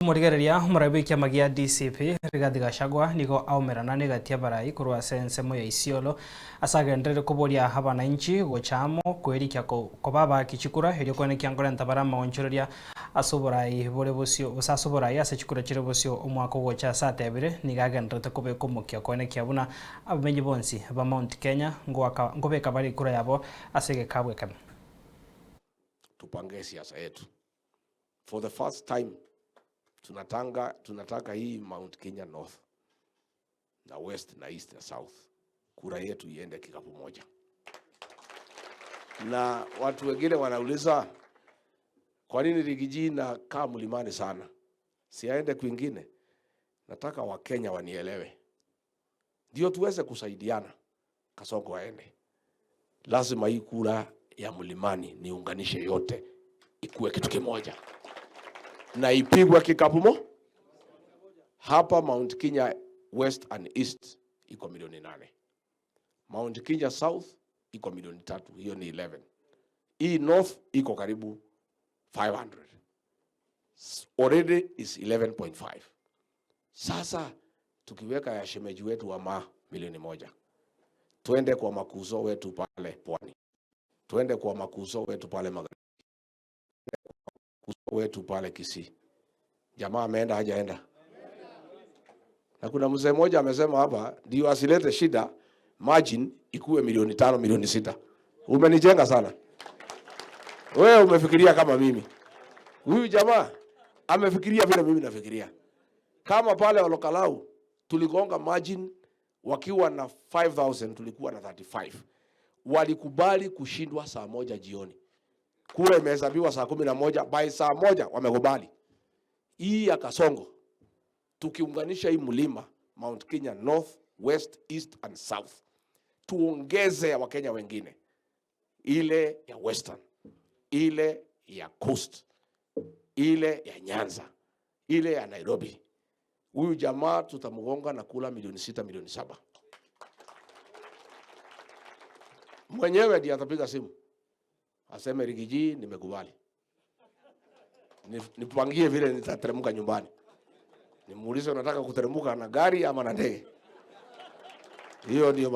Murigereria murabi kia magia DCP Rigathi Gachagua nigo aumerana negatia barai kurwa sense moyo Isiolo asagendere kuboria abananchi gochamo kwerikia kobaba kichikura helio kwene kiangora ntabara maonchoreria asoborai bore bosio osasoborai asechikura chire bosio omwako gocha satebire nigagendrete kobe komokia kwene kiabuna abamenyi bonsi ba Mount Kenya ngobeka bari kura yabo asege kabwe kame. Tupange siasa yetu. For the first time tunataka hii Mount Kenya North na West na East na South kura yetu iende kikapu moja. Na watu wengine wanauliza kwa nini Rigiji na kaa mlimani sana? Siaende kwingine. Nataka Wakenya wanielewe. Ndio tuweze kusaidiana. Kasongo aende. Lazima hii kura ya mlimani niunganishe yote ikuwe kitu kimoja. Na ipigwe kikapu hapa Mount Kenya West and East iko milioni 8. Mount Kenya South iko milioni 3, hiyo ni 11. Hii North iko karibu 500. Already is 11.5. Sasa tukiweka ya shemeji wetu wa milioni 1. Tuende kwa makuzo wetu pale Pwani. Tuende kwa makuzo wetu pale Magharibi. Wetu pale Kisii. Jamaa ameenda hajaenda. Na kuna mzee mmoja amesema hapa ndio asilete shida, margin ikuwe milioni 5 milioni 6. Umenijenga sana. Wewe umefikiria kama mimi. Huyu jamaa amefikiria vile mimi nafikiria. Kama pale Olokalau tuligonga margin wakiwa na 5000 tulikuwa na 35. Walikubali kushindwa saa 1 jioni. Kura imehesabiwa saa 11, by saa 1 wamekubali. Hii ya Kasongo tukiunganisha hii mlima Mount Kenya North, West, East and South. Tuongeze ya Wakenya wengine. Ile ya Western, ile ya Coast, ile ya Nyanza, ile ya Nairobi. Huyu jamaa tutamugonga na kula milioni 6 milioni 7. Mwenyewe ndiye atapiga simu. Aseme Rigiji nimekubali. Nipangie vile nitateremka nyumbani. Nimuulize unataka kuteremka na gari ama na ndege. Hiyo ndio